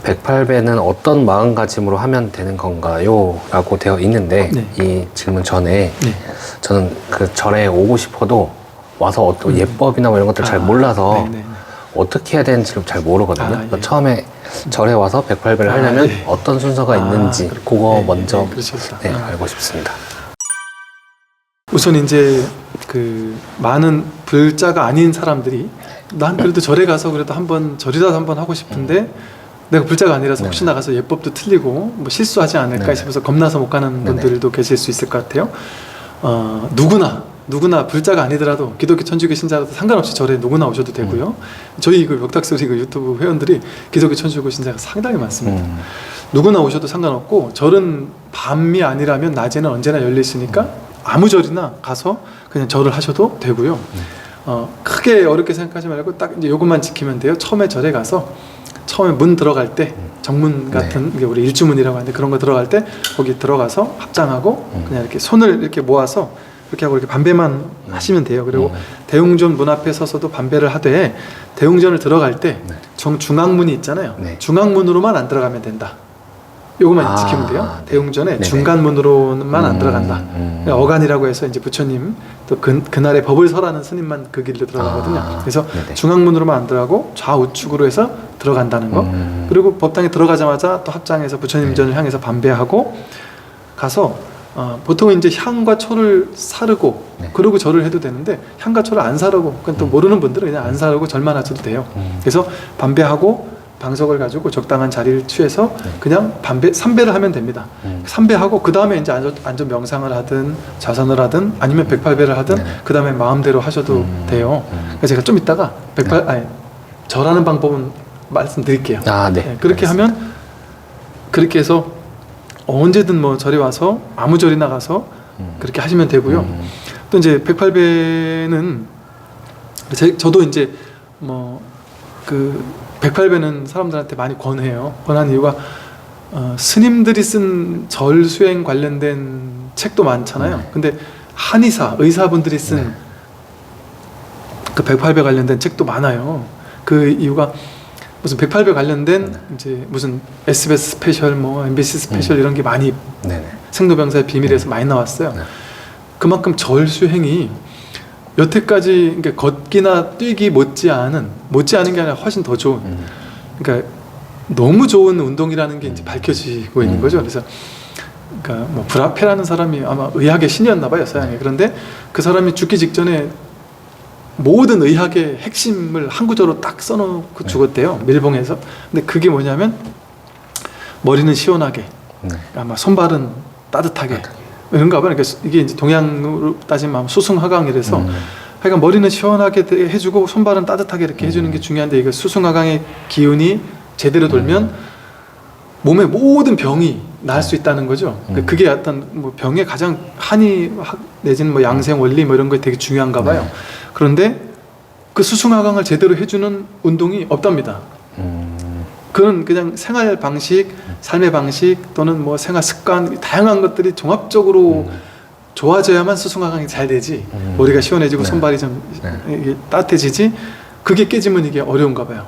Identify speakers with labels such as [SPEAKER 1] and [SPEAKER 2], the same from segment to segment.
[SPEAKER 1] 108배는 어떤 마음가짐으로 하면 되는 건가요? 라고 되어 있는데
[SPEAKER 2] 네.
[SPEAKER 1] 이 질문 전에
[SPEAKER 2] 네.
[SPEAKER 1] 저는 그 절에 오고 싶어도 와서 어떤 예법이나 뭐 이런 것들 잘 몰라서
[SPEAKER 2] 네네.
[SPEAKER 1] 어떻게 해야 되는지를 잘 모르거든요. 그러니까
[SPEAKER 2] 예.
[SPEAKER 1] 처음에 절에 와서 108배를 하려면
[SPEAKER 2] 예.
[SPEAKER 1] 어떤 순서가 있는지 그거
[SPEAKER 2] 네,
[SPEAKER 1] 먼저
[SPEAKER 2] 네, 그러시겠다.
[SPEAKER 1] 네, 알고 싶습니다.
[SPEAKER 2] 우선 이제 그 많은 불자가 아닌 사람들이 난 그래도 절에 가서 그래도 한번 절이라도 한번 하고 싶은데 내가 불자가 아니라서 혹시 나가서 예법도 틀리고 뭐 실수하지 않을까
[SPEAKER 1] 네네.
[SPEAKER 2] 싶어서 겁나서 못 가는
[SPEAKER 1] 네네.
[SPEAKER 2] 분들도 계실 수 있을 것 같아요. 누구나 불자가 아니더라도 기독교 천주교 신자라도 상관없이 절에 누구나 오셔도 되고요. 저희 그 멱닥소리 그 유튜브 회원들이 기독교 천주교 신자가 상당히 많습니다. 누구나 오셔도 상관없고 절은 밤이 아니라면 낮에는 언제나 열려 있으니까 아무 절이나 가서 그냥 절을 하셔도 되고요. 크게 어렵게 생각하지 말고 딱 이제 요것만 지키면 돼요. 처음에 절에 가서 처음에 문 들어갈 때 정문 같은 게 우리 일주문이라고 하는데 그런 거 들어갈 때 거기 들어가서 합장하고 그냥 이렇게 손을 이렇게 모아서 이렇게 하고 이렇게 반배만 하시면 돼요. 그리고 대웅전 문 앞에 서서도 반배를 하되 대웅전을 들어갈 때 중앙문이 있잖아요.
[SPEAKER 1] 네.
[SPEAKER 2] 중앙문으로만 안 들어가면 된다. 요것만 지키면 돼요.
[SPEAKER 1] 네.
[SPEAKER 2] 대웅전에
[SPEAKER 1] 네네.
[SPEAKER 2] 중간문으로만 안 들어간다. 어간이라고 해서 이제 부처님 또 그날에 법을 설하는 스님만 그 길로 들어가거든요. 그래서
[SPEAKER 1] 네네.
[SPEAKER 2] 중앙문으로만 안 들어가고 좌우측으로 해서 들어간다는 거. 그리고 법당에 들어가자마자 또 합장해서 부처님 전을 향해서 반배하고 가서 보통 이제 향과 초를 사르고 그러고 절을 해도 되는데 향과 초를 안 사르고 그건 또 모르는 분들은 그냥 안 사르고 절만 하셔도 돼요. 그래서 반배하고 방석을 가지고 적당한 자리를 취해서 그냥 삼배를 하면 됩니다. 삼배하고 그 다음에 이제 앉아 명상을 하든 자선을 하든 아니면 108배를 하든 그 다음에 마음대로 하셔도 돼요. 그래서 제가 좀 이따가 절하는 방법은 말씀드릴게요.
[SPEAKER 1] 네.
[SPEAKER 2] 그렇게
[SPEAKER 1] 알겠습니다.
[SPEAKER 2] 하면 그렇게 해서 언제든 뭐 절에 와서 아무 절이나 가서 그렇게 하시면 되고요. 또 이제 108배는 저도 이제 뭐 그 108배는 사람들한테 많이 권해요. 권한 이유가 스님들이 쓴 절 수행 관련된 책도 많잖아요. 근데 한의사, 의사분들이 쓴 그 108배 관련된 책도 많아요. 그 이유가 무슨 108배 관련된 이제 무슨 SBS 스페셜, 뭐 MBC 스페셜 이런 게 많이 생로병사의 비밀에서 많이 나왔어요. 그만큼 절 수행이 여태까지 그러니까 걷기나 뛰기 못지않은 게 아니라 훨씬 더 좋은, 그러니까 너무 좋은 운동이라는 게 이제 밝혀지고 있는 거죠. 그래서 그러니까 뭐 브라페라는 사람이 아마 의학의 신이었나 봐요, 서양에. 그런데 그 사람이 죽기 직전에 모든 의학의 핵심을 한 구조로 딱 써놓고 죽었대요, 밀봉해서. 근데 그게 뭐냐면 머리는 시원하게, 아마 손발은 따뜻하게 이런가 봐요. 그러니까 이게 이제 동양으로 따지면 수승하강이라서 하여간 머리는 시원하게 해주고 손발은 따뜻하게 이렇게 해주는 게 중요한데, 이거 수승하강의 기운이 제대로 돌면 몸의 모든 병이 나을 수 있다는 거죠. 그게 어떤 뭐 병의 가장 한의학 내지는 뭐 양생 원리 뭐 이런 거에 되게 중요한가 봐요. 그런데 그 수승하강을 제대로 해주는 운동이 없답니다. 그런 그냥 생활 방식, 삶의 방식 또는 뭐 생활 습관, 다양한 것들이 종합적으로 좋아져야만 수승하강이 잘 되지. 머리가 시원해지고 손발이 좀 이게 따뜻해지지. 그게 깨지면 이게 어려운가 봐요.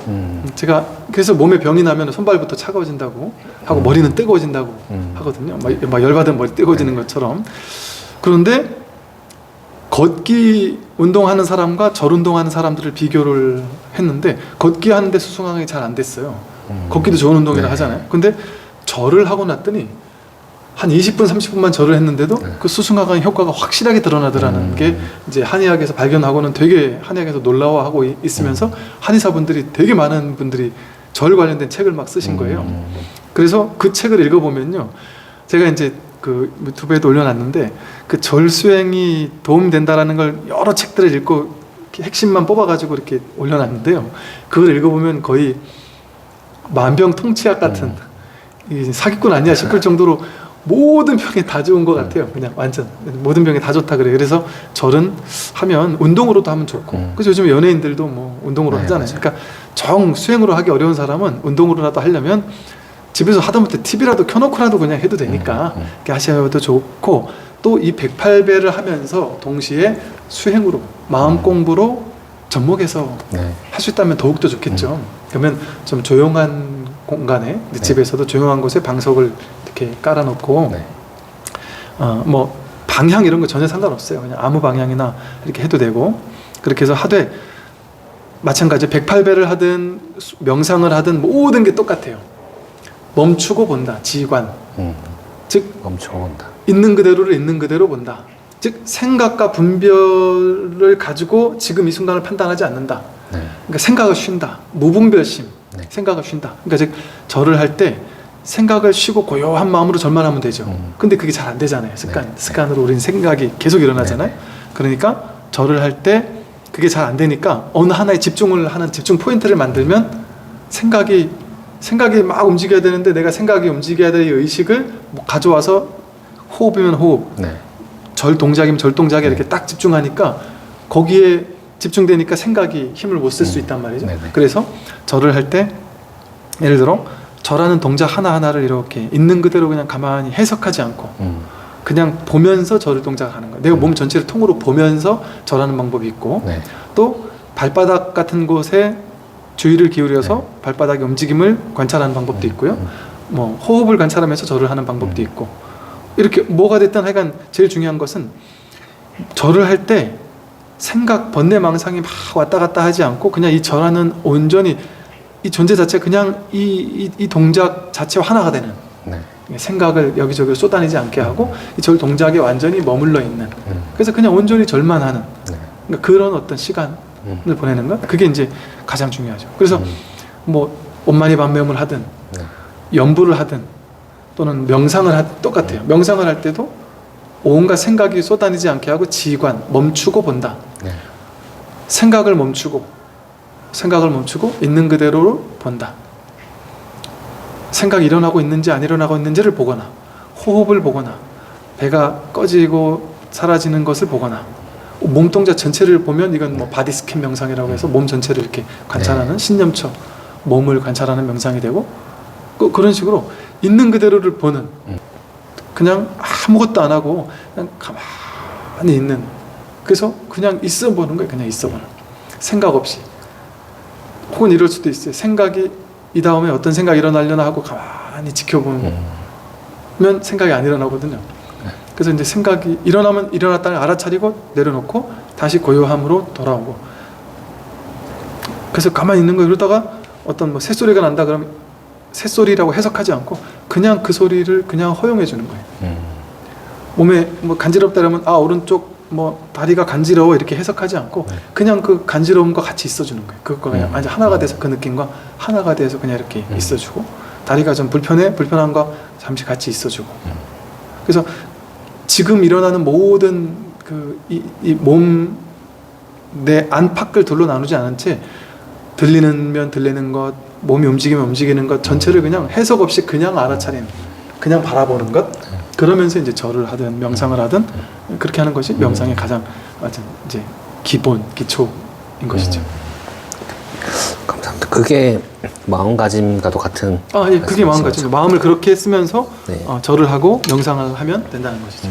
[SPEAKER 2] 제가 그래서 몸에 병이 나면 손발부터 차가워진다고 하고 머리는 뜨거워진다고 하거든요. 막 열받으면 머리 뜨거워지는 것처럼. 그런데 걷기 운동하는 사람과 절 운동하는 사람들을 비교를 했는데 걷기 하는데 수승하강이 잘 안 됐어요. 걷기도 좋은 운동이라 하잖아요. 근데 절을 하고 났더니 한 20분 30분만 절을 했는데도 그 수승하강의 효과가 확실하게 드러나더라는 게 이제 한의학에서 발견하고는 되게 한의학에서 놀라워하고 있으면서 한의사분들이 되게 많은 분들이 절 관련된 책을 막 쓰신 거예요. 그래서 그 책을 읽어보면요, 제가 이제 그 유튜브에도 올려놨는데 그 절 수행이 도움된다라는 걸 여러 책들을 읽고 핵심만 뽑아가지고 이렇게 올려놨는데요, 그걸 읽어보면 거의 만병통치약 같은 사기꾼 아니야 싶을 정도로 모든 병에 다 좋은 것 같아요. 그냥 완전 모든 병에 다 좋다 그래요. 그래서 절은 하면 운동으로도 하면 좋고, 그래서 요즘 연예인들도 뭐 운동으로 하잖아요. 그러니까 정 수행으로 하기 어려운 사람은 운동으로라도 하려면 집에서 하다못해 TV라도 켜놓고라도 그냥 해도 되니까 이렇게 하셔도 좋고, 또 이 108배를 하면서 동시에 수행으로 마음 공부로 접목해서 할 수 있다면 더욱더 좋겠죠. 그러면 좀 조용한 공간에
[SPEAKER 1] 네.
[SPEAKER 2] 집에서도 조용한 곳에 방석을 이렇게 깔아놓고
[SPEAKER 1] 네.
[SPEAKER 2] 뭐 방향 이런 거 전혀 상관없어요. 그냥 아무 방향이나 이렇게 해도 되고 그렇게 해서 하되 마찬가지 108배를 하든 명상을 하든 모든 게 똑같아요. 멈추고 본다. 지관. 즉
[SPEAKER 1] 멈춰온다.
[SPEAKER 2] 있는 그대로를 있는 그대로 본다. 즉 생각과 분별을 가지고 지금 이 순간을 판단하지 않는다.
[SPEAKER 1] 네.
[SPEAKER 2] 그러니까 생각을 쉰다. 무분별심.
[SPEAKER 1] 네.
[SPEAKER 2] 생각을 쉰다. 그러니까 즉 절을 할 때 생각을 쉬고 고요한 마음으로 절만 하면 되죠. 근데 그게 잘 안 되잖아요.
[SPEAKER 1] 네.
[SPEAKER 2] 습관으로 우리는 생각이 계속 일어나잖아요.
[SPEAKER 1] 네.
[SPEAKER 2] 그러니까 절을 할 때 그게 잘 안 되니까 어느 하나에 집중을 하는 집중 포인트를 만들면 생각이 막 움직여야 되는데 내가 생각이 움직여야 될 이 의식을 뭐 가져와서 호흡이면 호흡,
[SPEAKER 1] 네.
[SPEAKER 2] 절 동작이면 절 동작에
[SPEAKER 1] 네.
[SPEAKER 2] 이렇게 딱 집중하니까 거기에 집중되니까 생각이 힘을 못 쓸 수 있단 말이죠.
[SPEAKER 1] 네네.
[SPEAKER 2] 그래서 절을 할 때 예를 들어 절하는 동작 하나하나를 이렇게 있는 그대로 그냥 가만히 해석하지 않고 그냥 보면서 절을 동작하는 거예요. 내가 몸 전체를 통으로 보면서 절하는 방법이 있고
[SPEAKER 1] 네.
[SPEAKER 2] 또 발바닥 같은 곳에 주의를 기울여서
[SPEAKER 1] 네.
[SPEAKER 2] 발바닥의 움직임을 관찰하는 방법도 있고요. 뭐 호흡을 관찰하면서 절을 하는 방법도 있고 이렇게 뭐가 됐든 하여간 제일 중요한 것은 절을 할 때 생각 번뇌망상이 막 왔다 갔다 하지 않고 그냥 이 절하는 온전히 이 존재 자체 그냥 이 동작 자체와 하나가 되는
[SPEAKER 1] 네.
[SPEAKER 2] 생각을 여기저기 쏟아내지 않게 하고 이 절 동작에 완전히 머물러 있는 그래서 그냥 온전히 절만 하는
[SPEAKER 1] 네.
[SPEAKER 2] 그러니까 그런 어떤 시간을 보내는 것 그게 이제 가장 중요하죠. 그래서 뭐 온만이 반매음을 하든
[SPEAKER 1] 네.
[SPEAKER 2] 연부를 하든 또는 명상을 하든 똑같아요. 명상을 할 때도 온갖 생각이 쏟아내지 않게 하고 지관 멈추고 본다.
[SPEAKER 1] 네.
[SPEAKER 2] 생각을 멈추고 있는 그대로 본다. 생각이 일어나고 있는지 안 일어나고 있는지를 보거나 호흡을 보거나 배가 꺼지고 사라지는 것을 보거나 몸동작 전체를 보면 이건 뭐 바디 스캔 명상이라고 해서 몸 전체를 이렇게 관찰하는 신념처 몸을 관찰하는 명상이 되고 그런 식으로 있는 그대로를 보는 그냥 아무것도 안 하고 그냥 가만히 있는 그래서 그냥 있어 보는 거예요. 그냥 있어 보는 생각 없이 혹은 이럴 수도 있어요. 생각이 이 다음에 어떤 생각이 일어나려나 하고 가만히 지켜보면 생각이 안 일어나거든요. 그래서 이제 생각이 일어나면 일어났다는 알아차리고 내려놓고 다시 고요함으로 돌아오고 그래서 가만히 있는 거예요. 그러다가 어떤 뭐 새소리가 난다 그러면 새소리라고 해석하지 않고 그냥 그 소리를 그냥 허용해 주는 거예요. 몸에 뭐 간지럽다 그러면 오른쪽 뭐 다리가 간지러워 이렇게 해석하지 않고 그냥 그 간지러움과 같이 있어주는 거예요. 그거 그냥 아니 하나가 돼서 그 느낌과 하나가 돼서 그냥 이렇게 있어주고 다리가 좀 불편한 거 잠시 같이 있어주고 그래서 지금 일어나는 모든 그 이 몸 내 안팎을 둘로 나누지 않은 채 들리는 것 몸이 움직이면 움직이는 것 전체를 그냥 해석 없이 그냥 알아차리는 그냥 바라보는 것 그러면서 이제 절을 하든 명상을 하든 그렇게 하는 것이 명상의 가장 이제 기초인 것이죠.
[SPEAKER 1] 감사합니다. 그게 마음가짐과도 같은.
[SPEAKER 2] 예, 그게 마음가짐. 마음을 그렇게 쓰면서
[SPEAKER 1] 네.
[SPEAKER 2] 절을 하고 명상을 하면 된다는 것이죠.